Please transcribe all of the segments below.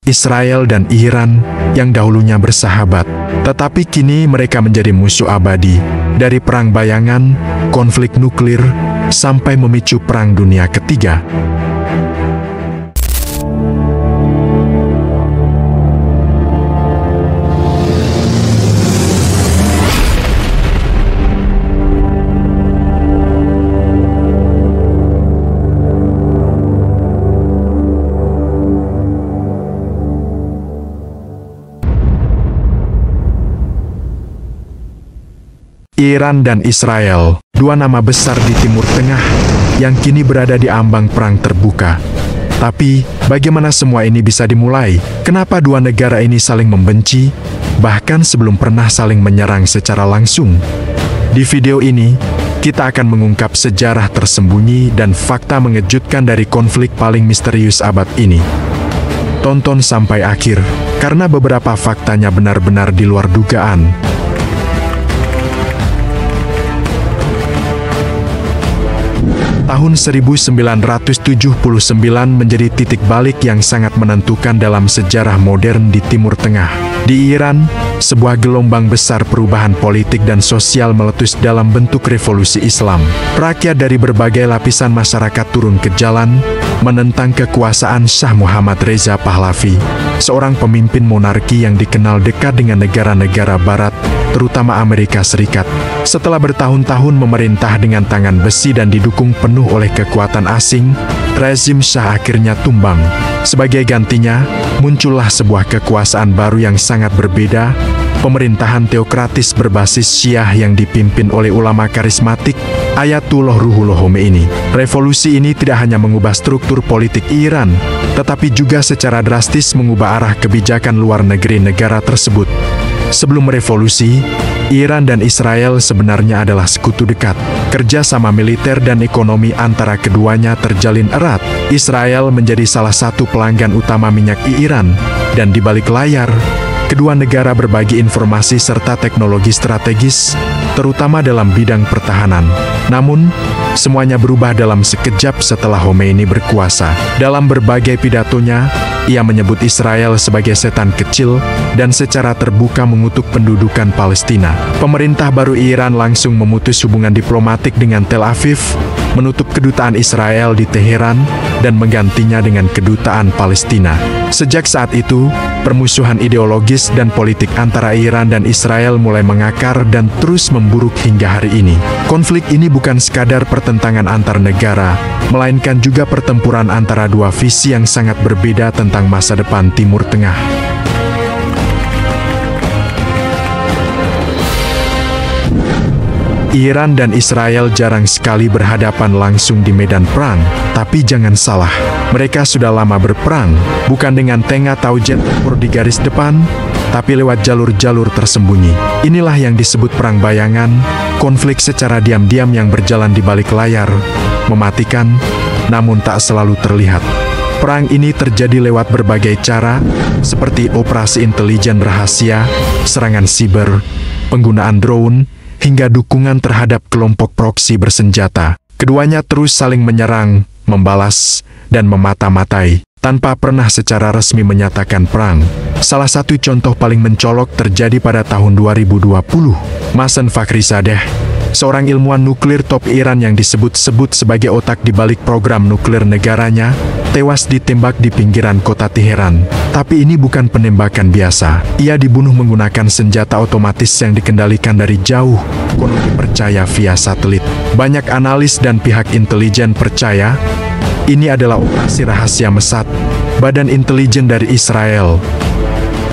Israel dan Iran yang dahulunya bersahabat, tetapi kini mereka menjadi musuh abadi, dari perang bayangan, konflik nuklir, sampai memicu Perang Dunia Ketiga. Iran dan Israel, dua nama besar di Timur Tengah, yang kini berada di ambang perang terbuka. Tapi, bagaimana semua ini bisa dimulai? Kenapa dua negara ini saling membenci, bahkan sebelum pernah saling menyerang secara langsung? Di video ini, kita akan mengungkap sejarah tersembunyi dan fakta mengejutkan dari konflik paling misterius abad ini. Tonton sampai akhir, karena beberapa faktanya benar-benar di luar dugaan. Tahun 1979 menjadi titik balik yang sangat menentukan dalam sejarah modern di Timur Tengah. Di Iran, sebuah gelombang besar perubahan politik dan sosial meletus dalam bentuk revolusi Islam. Rakyat dari berbagai lapisan masyarakat turun ke jalan, menentang kekuasaan Shah Muhammad Reza Pahlavi, seorang pemimpin monarki yang dikenal dekat dengan negara-negara barat, terutama Amerika Serikat. Setelah bertahun-tahun memerintah dengan tangan besi dan didukung penuh oleh kekuatan asing, rezim Shah akhirnya tumbang. Sebagai gantinya, muncullah sebuah kekuasaan baru yang sangat berbeda, pemerintahan teokratis berbasis Syiah yang dipimpin oleh ulama karismatik, Ayatullah Ruhollah Khomeini. Revolusi ini tidak hanya mengubah struktur politik Iran, tetapi juga secara drastis mengubah arah kebijakan luar negeri negara tersebut. Sebelum revolusi, Iran dan Israel sebenarnya adalah sekutu dekat. Kerjasama militer dan ekonomi antara keduanya terjalin erat. Israel menjadi salah satu pelanggan utama minyak Iran, dan di balik layar, kedua negara berbagi informasi serta teknologi strategis, terutama dalam bidang pertahanan. Namun, semuanya berubah dalam sekejap setelah Khomeini berkuasa. Dalam berbagai pidatonya, ia menyebut Israel sebagai setan kecil dan secara terbuka mengutuk pendudukan Palestina. Pemerintah baru Iran langsung memutus hubungan diplomatik dengan Tel Aviv, menutup kedutaan Israel di Teheran, dan menggantinya dengan kedutaan Palestina. Sejak saat itu, permusuhan ideologis dan politik antara Iran dan Israel mulai mengakar dan terus memburuk hingga hari ini. Konflik ini bukan sekadar pertentangan antar negara, melainkan juga pertempuran antara dua visi yang sangat berbeda tentang masa depan Timur Tengah. Iran dan Israel jarang sekali berhadapan langsung di medan perang, tapi jangan salah, mereka sudah lama berperang, bukan dengan tank atau jet tempur di garis depan, tapi lewat jalur-jalur tersembunyi. Inilah yang disebut perang bayangan, konflik secara diam-diam yang berjalan di balik layar, mematikan, namun tak selalu terlihat. Perang ini terjadi lewat berbagai cara, seperti operasi intelijen rahasia, serangan siber, penggunaan drone, hingga dukungan terhadap kelompok proksi bersenjata. Keduanya terus saling menyerang, membalas, dan memata-matai, tanpa pernah secara resmi menyatakan perang. Salah satu contoh paling mencolok terjadi pada tahun 2020. Mohsen Fakhrizadeh, seorang ilmuwan nuklir top Iran yang disebut-sebut sebagai otak di balik program nuklir negaranya, tewas ditembak di pinggiran kota Teheran. Tapi ini bukan penembakan biasa. Ia dibunuh menggunakan senjata otomatis yang dikendalikan dari jauh, konon dipercaya via satelit. Banyak analis dan pihak intelijen percaya, ini adalah operasi rahasia Mossad, badan intelijen dari Israel.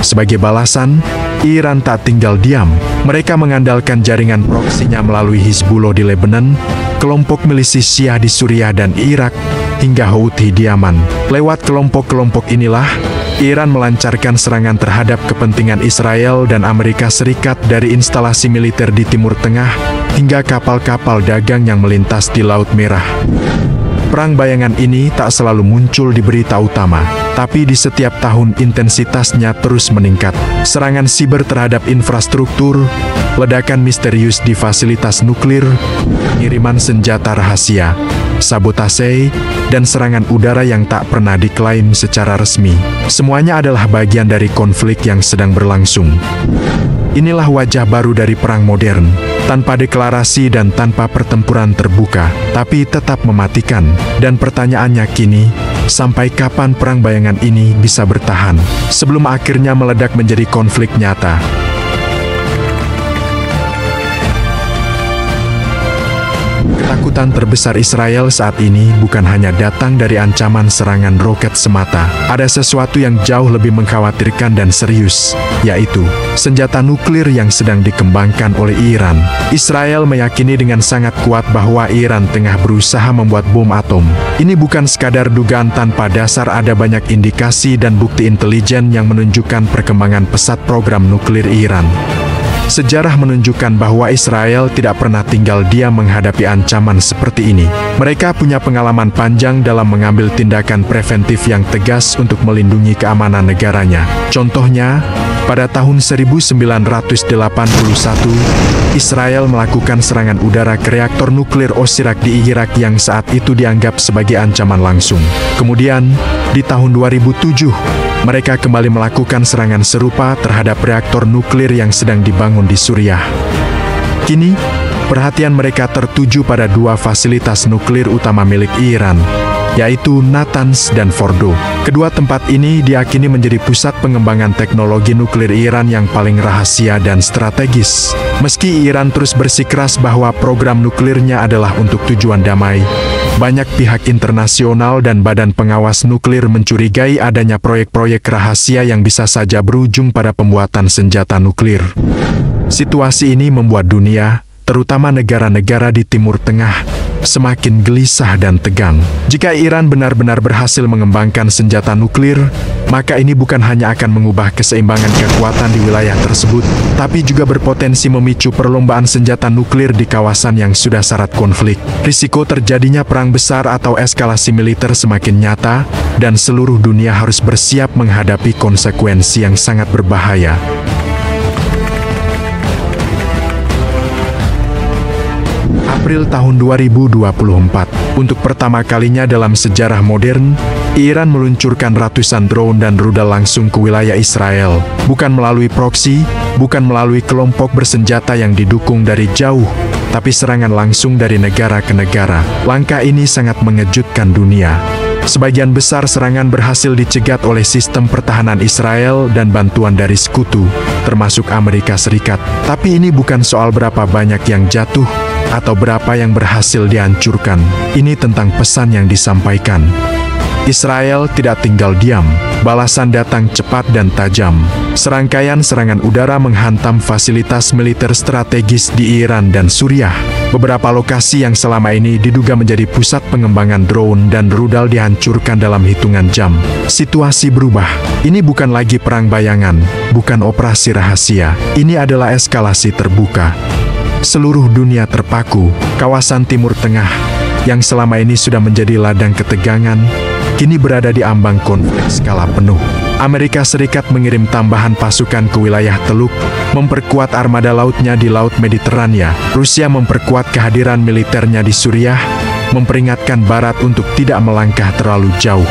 Sebagai balasan, Iran tak tinggal diam. Mereka mengandalkan jaringan proksinya melalui Hizbullah di Lebanon, kelompok milisi Syiah di Suriah dan Irak, hingga Houthi di Yaman. Lewat kelompok-kelompok inilah, Iran melancarkan serangan terhadap kepentingan Israel dan Amerika Serikat dari instalasi militer di Timur Tengah, hingga kapal-kapal dagang yang melintas di Laut Merah. Perang bayangan ini tak selalu muncul di berita utama, tapi di setiap tahun intensitasnya terus meningkat. Serangan siber terhadap infrastruktur, ledakan misterius di fasilitas nuklir, pengiriman senjata rahasia, sabotase, dan serangan udara yang tak pernah diklaim secara resmi. Semuanya adalah bagian dari konflik yang sedang berlangsung. Inilah wajah baru dari perang modern, tanpa deklarasi dan tanpa pertempuran terbuka, tapi tetap mematikan. Dan pertanyaannya kini, sampai kapan perang bayangan ini bisa bertahan, sebelum akhirnya meledak menjadi konflik nyata? Ketakutan terbesar Israel saat ini bukan hanya datang dari ancaman serangan roket semata. Ada sesuatu yang jauh lebih mengkhawatirkan dan serius, yaitu senjata nuklir yang sedang dikembangkan oleh Iran. Israel meyakini dengan sangat kuat bahwa Iran tengah berusaha membuat bom atom. Ini bukan sekadar dugaan tanpa dasar, ada banyak indikasi dan bukti intelijen yang menunjukkan perkembangan pesat program nuklir Iran. Sejarah menunjukkan bahwa Israel tidak pernah tinggal diam menghadapi ancaman seperti ini. Mereka punya pengalaman panjang dalam mengambil tindakan preventif yang tegas untuk melindungi keamanan negaranya. Contohnya, pada tahun 1981, Israel melakukan serangan udara ke reaktor nuklir Osirak di Irak yang saat itu dianggap sebagai ancaman langsung. Kemudian, di tahun 2007, mereka kembali melakukan serangan serupa terhadap reaktor nuklir yang sedang dibangun di Suriah. Kini, perhatian mereka tertuju pada dua fasilitas nuklir utama milik Iran, yaitu Natanz dan Fordo. Kedua tempat ini diyakini menjadi pusat pengembangan teknologi nuklir Iran yang paling rahasia dan strategis. Meski Iran terus bersikeras bahwa program nuklirnya adalah untuk tujuan damai, banyak pihak internasional dan badan pengawas nuklir mencurigai adanya proyek-proyek rahasia yang bisa saja berujung pada pembuatan senjata nuklir. Situasi ini membuat dunia, terutama negara-negara di Timur Tengah, semakin gelisah dan tegang. Jika Iran benar-benar berhasil mengembangkan senjata nuklir, maka ini bukan hanya akan mengubah keseimbangan kekuatan di wilayah tersebut, tapi juga berpotensi memicu perlombaan senjata nuklir di kawasan yang sudah syarat konflik. Risiko terjadinya perang besar atau eskalasi militer semakin nyata, dan seluruh dunia harus bersiap menghadapi konsekuensi yang sangat berbahaya. April tahun 2024, untuk pertama kalinya dalam sejarah modern, Iran meluncurkan ratusan drone dan rudal langsung ke wilayah Israel. Bukan melalui proksi, bukan melalui kelompok bersenjata yang didukung dari jauh, tapi serangan langsung dari negara ke negara. Langkah ini sangat mengejutkan dunia. Sebagian besar serangan berhasil dicegat oleh sistem pertahanan Israel dan bantuan dari sekutu, termasuk Amerika Serikat. Tapi ini bukan soal berapa banyak yang jatuh, atau berapa yang berhasil dihancurkan. Ini tentang pesan yang disampaikan. Israel tidak tinggal diam. Balasan datang cepat dan tajam. Serangkaian serangan udara menghantam fasilitas militer strategis di Iran dan Suriah. Beberapa lokasi yang selama ini diduga menjadi pusat pengembangan drone dan rudal dihancurkan dalam hitungan jam. Situasi berubah. Ini bukan lagi perang bayangan, bukan operasi rahasia. Ini adalah eskalasi terbuka. Seluruh dunia terpaku. Kawasan Timur Tengah, yang selama ini sudah menjadi ladang ketegangan, kini berada di ambang konflik skala penuh. Amerika Serikat mengirim tambahan pasukan ke wilayah Teluk, memperkuat armada lautnya di Laut Mediterania. Rusia memperkuat kehadiran militernya di Suriah, memperingatkan Barat untuk tidak melangkah terlalu jauh.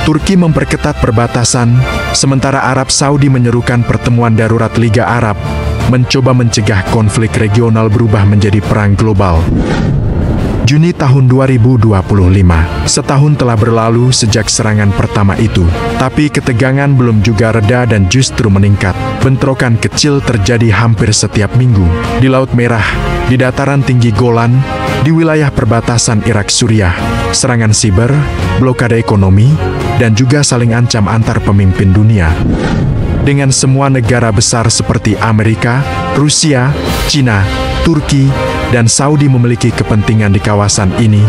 Turki memperketat perbatasan, sementara Arab Saudi menyerukan pertemuan darurat Liga Arab, mencoba mencegah konflik regional berubah menjadi perang global. Juni tahun 2025, setahun telah berlalu sejak serangan pertama itu, tapi ketegangan belum juga reda dan justru meningkat. Bentrokan kecil terjadi hampir setiap minggu, di Laut Merah, di dataran tinggi Golan, di wilayah perbatasan Irak-Suriah, serangan siber, blokade ekonomi, dan juga saling ancam antar pemimpin dunia. Dengan semua negara besar seperti Amerika, Rusia, Cina, Turki, dan Saudi memiliki kepentingan di kawasan ini,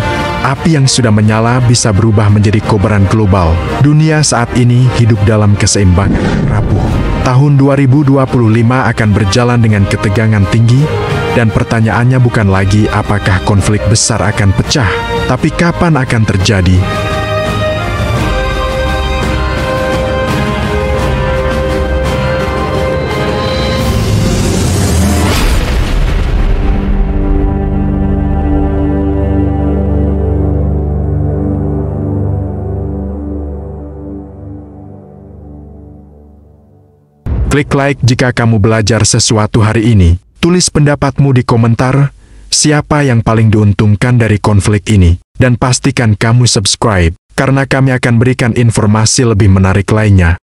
api yang sudah menyala bisa berubah menjadi kobaran global. Dunia saat ini hidup dalam keseimbangan yang rapuh. Tahun 2025 akan berjalan dengan ketegangan tinggi, dan pertanyaannya bukan lagi apakah konflik besar akan pecah, tapi kapan akan terjadi. Klik like jika kamu belajar sesuatu hari ini. Tulis pendapatmu di komentar, siapa yang paling diuntungkan dari konflik ini. Dan pastikan kamu subscribe, karena kami akan berikan informasi lebih menarik lainnya.